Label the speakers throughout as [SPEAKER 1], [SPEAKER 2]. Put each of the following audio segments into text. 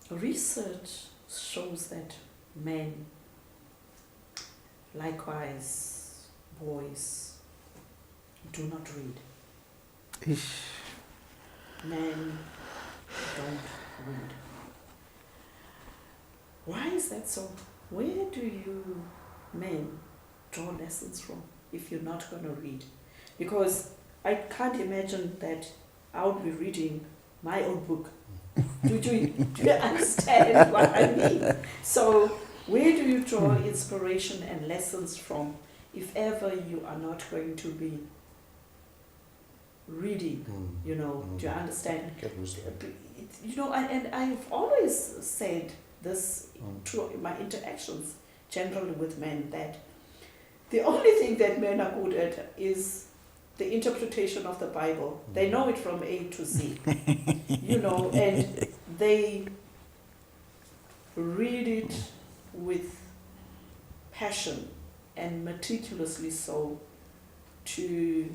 [SPEAKER 1] Research shows that men, likewise boys, do not read.
[SPEAKER 2] Ish.
[SPEAKER 1] Men don't read. Why is that so? Where do you men draw lessons from if you're not going to read? Because I can't imagine that I would be reading my own book. Do you understand what I mean? So where do you draw inspiration and lessons from if ever you are not going to be reading? Do you understand? And I've always said this through my interactions generally with men, that the only thing that men are good at is the interpretation of the Bible. They know it from A to Z, and they read it with passion and meticulously so, to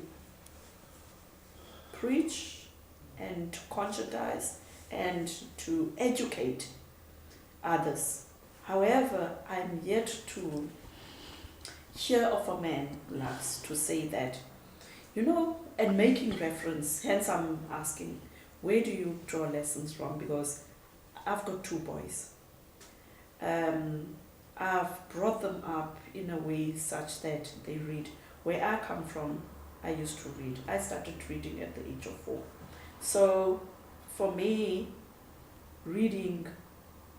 [SPEAKER 1] preach and to conscientize and to educate others. However, I'm yet to hear of a man, Lux, to say that, and making reference, hence I'm asking, where do you draw lessons from? Because I've got 2 boys. I've brought them up in a way such that they read. Where I come from, I used to read. I started reading at the age of 4. So for me, reading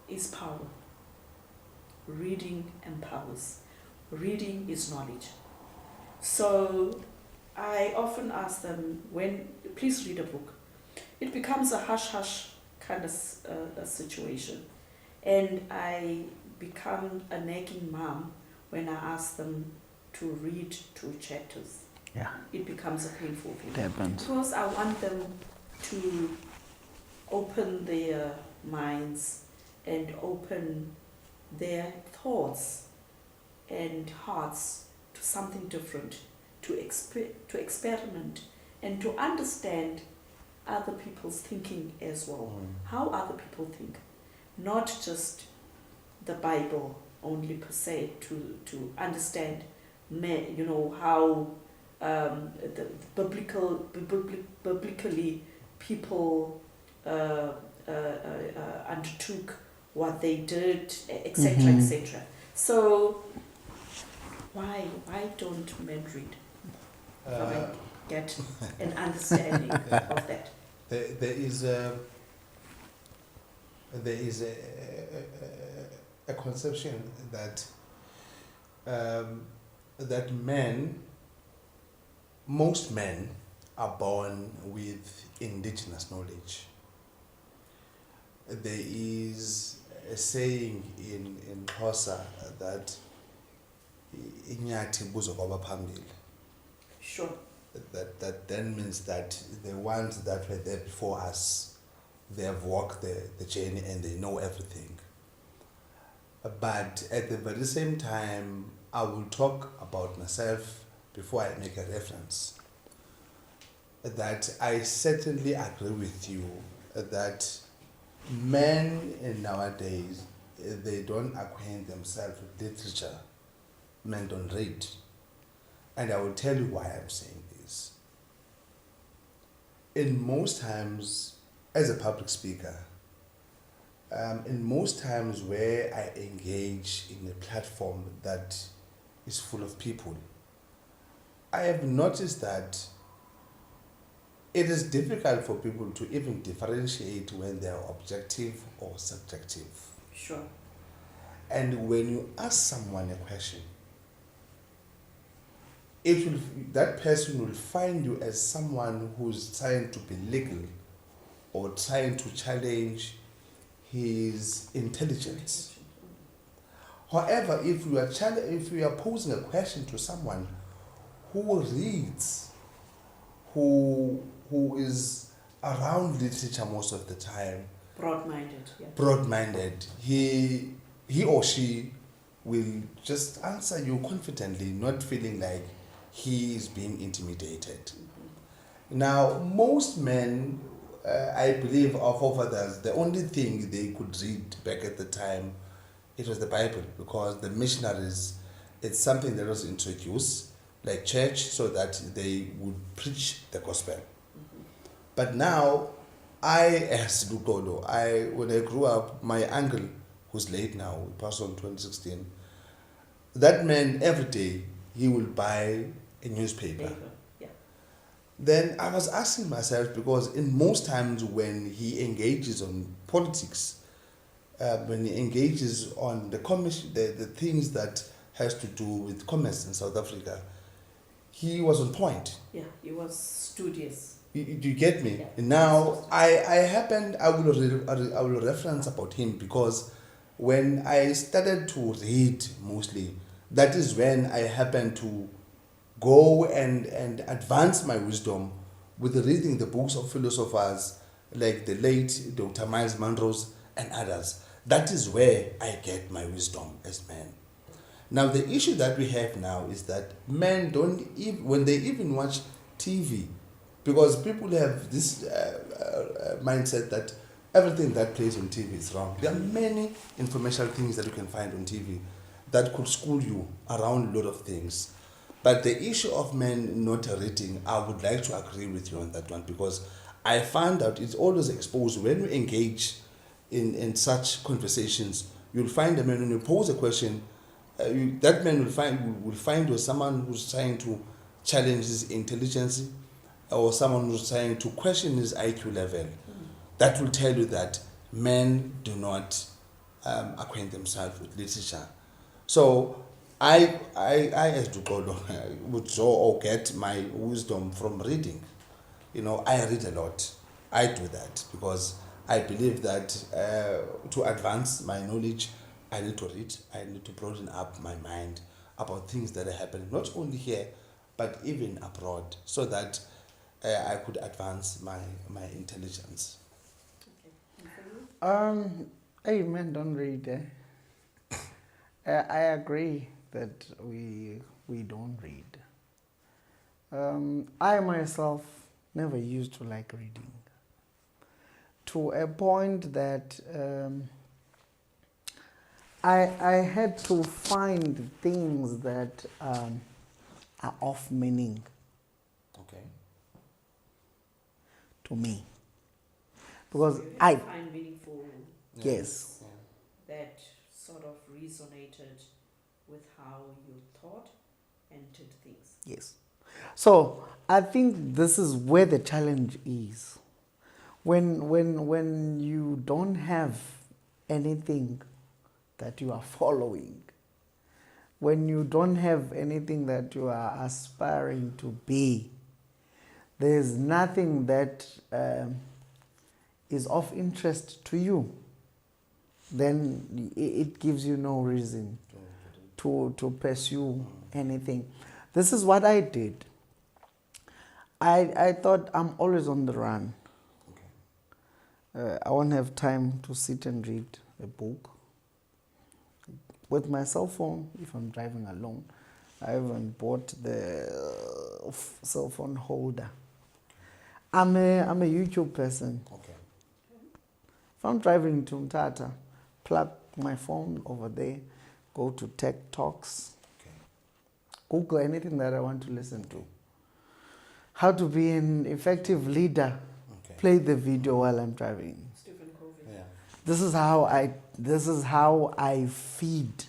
[SPEAKER 1] is power. Reading empowers. Reading is knowledge. So I often ask them, please read a book. It becomes a hush-hush kind of a situation. And I become a nagging mom when I ask them to read 2 chapters.
[SPEAKER 2] Yeah.
[SPEAKER 1] It becomes a painful thing.
[SPEAKER 2] It happens.
[SPEAKER 1] Because I want them to open their minds and open their thoughts and hearts to something different, to experiment and to understand other people's thinking as well. How other people think, not just the Bible only per se, to understand how the biblically people undertook what they did, etc., etc. So why don't men read? I get an understanding of that.
[SPEAKER 3] There is a conception that that most men are born with indigenous knowledge. There is a saying in Xhosa that inyathi buzo kwabaphambili.
[SPEAKER 1] Sure.
[SPEAKER 3] That then means that the ones that were there before us, they have walked the journey and they know everything. But at the very same time, I will talk about myself before I make a reference. That I certainly agree with you that men nowadays, they don't acquaint themselves with literature. Men don't read. And I will tell you why I'm saying this. In most times, as a public speaker, in most times where I engage in a platform that is full of people, I have noticed that it is difficult for people to even differentiate when they are objective or subjective.
[SPEAKER 1] Sure.
[SPEAKER 3] And when you ask someone a question, that person will find you as someone who's trying to be legal or trying to challenge his intelligence. However, if we are posing a question to someone who reads, who is around literature most of the time, broad-minded, he or she will just answer you confidently, not feeling like he is being intimidated. Now, most men I believe our forefathers, the only thing they could read back at the time, it was the Bible, because the missionaries, it's something that was introduced, like church, so that they would preach the gospel. But now, as Lukolo, when I grew up, my uncle, who's late now, he passed on 2016, that man, every day, he will buy a newspaper.
[SPEAKER 1] Yeah.
[SPEAKER 3] Then I was asking myself, because in most times when he engages on politics, when he engages on the things that has to do with commerce in South Africa, he was on point.
[SPEAKER 1] Yeah, he was studious.
[SPEAKER 3] Do you get me?
[SPEAKER 1] Yeah.
[SPEAKER 3] Now, I will reference about him, because when I started to read mostly, that is when I happened to go and advance my wisdom with reading the books of philosophers like the late Dr. Miles Monroe and others. That is where I get my wisdom as men. Now, the issue that we have now is that men don't even, when they even watch TV, because people have this mindset that everything that plays on TV is wrong. There are many informational things that you can find on TV that could school you around a lot of things. But the issue of men not reading, I would like to agree with you on that one, because I found out it's always exposed when you engage in such conversations. You'll find a man, when you pose a question, that man will find you someone who's trying to challenge his intelligence, or someone who's trying to question his IQ level. That will tell you that men do not acquaint themselves with literature. So I as Dukolo, would draw or get my wisdom from reading. I read a lot. I do that because I believe that to advance my knowledge, I need to read. I need to broaden up my mind about things that are happening, not only here, but even abroad, so that I could advance my intelligence.
[SPEAKER 2] Hey men, don't read. I agree that we don't read. I myself never used to like reading, to a point that I had to find things that are of meaning
[SPEAKER 3] Okay.
[SPEAKER 2] to me, because
[SPEAKER 1] So you
[SPEAKER 2] I
[SPEAKER 1] find meaningful
[SPEAKER 2] yes.
[SPEAKER 1] that sort of resonated with how you thought and did things.
[SPEAKER 2] Yes. So I think this is where the challenge is. When you don't have anything that you are following, when you don't have anything that you are aspiring to be, there's nothing that is of interest to you, then it gives you no reason to pursue anything. This is what I did. I thought I'm always on the run. I won't have time to sit and read a book. With my cell phone, if I'm driving alone, I haven't bought the cell phone holder. I'm a YouTube person.
[SPEAKER 3] Okay.
[SPEAKER 2] If I'm driving to Mtata, plug my phone over there, go to Tech Talks,
[SPEAKER 3] Okay.
[SPEAKER 2] Google anything that I want to listen to. How to be an effective leader.
[SPEAKER 3] Okay.
[SPEAKER 2] Play the video while I'm driving.
[SPEAKER 1] Stephen Covey.
[SPEAKER 3] Yeah.
[SPEAKER 2] This is how I feed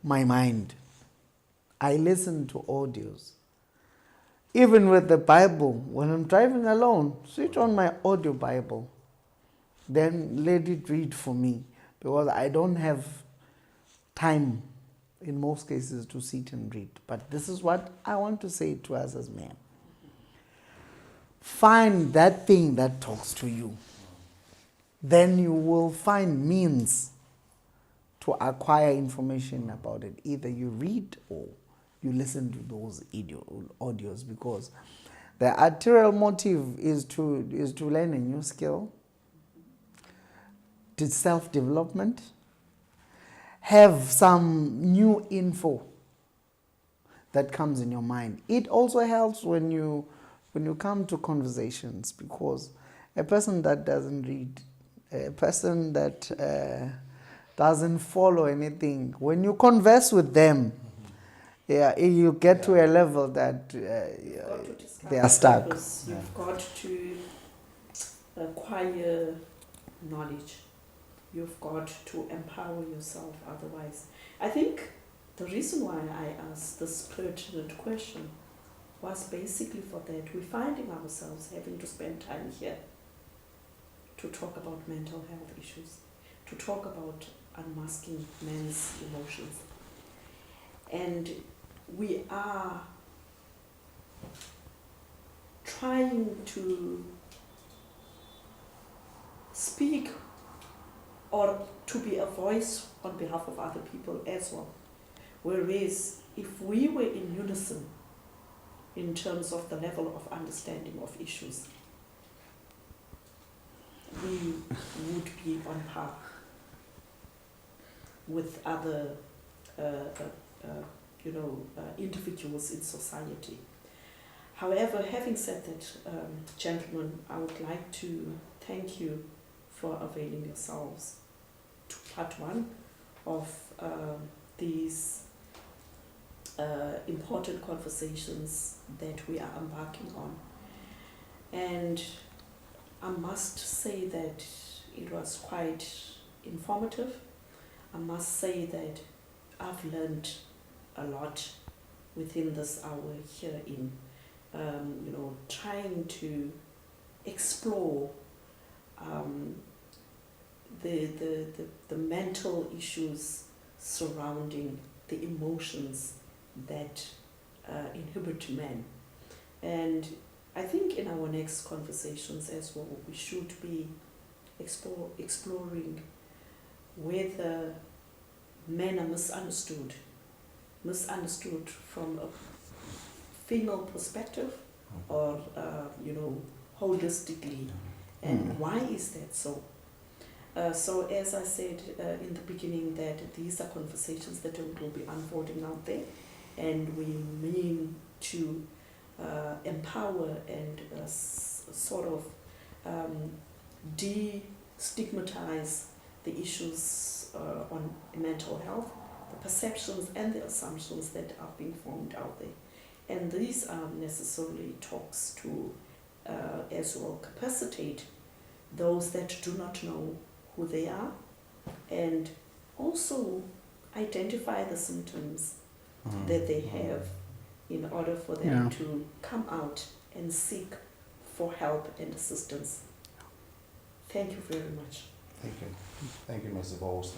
[SPEAKER 2] my mind. I listen to audios. Even with the Bible, when I'm driving alone, switch on my audio Bible. Then let it read for me, because I don't have time in most cases to sit and read. But this is what I want to say to us as men. Find that thing that talks to you. Then you will find means to acquire information about it. Either you read or you listen to those audios, because the arterial motive is to learn a new skill, to self-development, have some new info that comes in your mind. It also helps when you come to conversations, because a person that doesn't read, a person that doesn't follow anything, when you converse with them, yeah, you get to a level that
[SPEAKER 1] You've got to discover
[SPEAKER 2] they are stuck.
[SPEAKER 1] purpose. You've got to acquire knowledge. You've got to empower yourself. Otherwise, I think the reason why I asked this pertinent question was basically for that. We're finding ourselves having to spend time here to talk about mental health issues, to talk about unmasking men's emotions. And we are trying to speak or to be a voice on behalf of other people as well. Whereas if we were in unison in terms of the level of understanding of issues, we would be on par with other individuals in society. However, having said that, gentlemen, I would like to thank you for availing yourselves to part one of these important conversations that we are embarking on. And I must say that it was quite informative. I must say that I've learned a lot within this hour here in trying to explore the mental issues surrounding the emotions that inhibit men. And I think in our next conversations as well, we should be exploring whether men are misunderstood from a female perspective or holistically, and why is that so? So as I said in the beginning, that these are conversations that will be unfolding out there, and we mean to empower and sort of destigmatize the issues on mental health, the perceptions and the assumptions that are being formed out there. And these are necessarily talks to as well capacitate those that do not know who they are, and also identify the symptoms that they have in order for them to come out and seek for help and assistance. Thank you very much.
[SPEAKER 3] Thank you. Thank you, Mr. Bowles.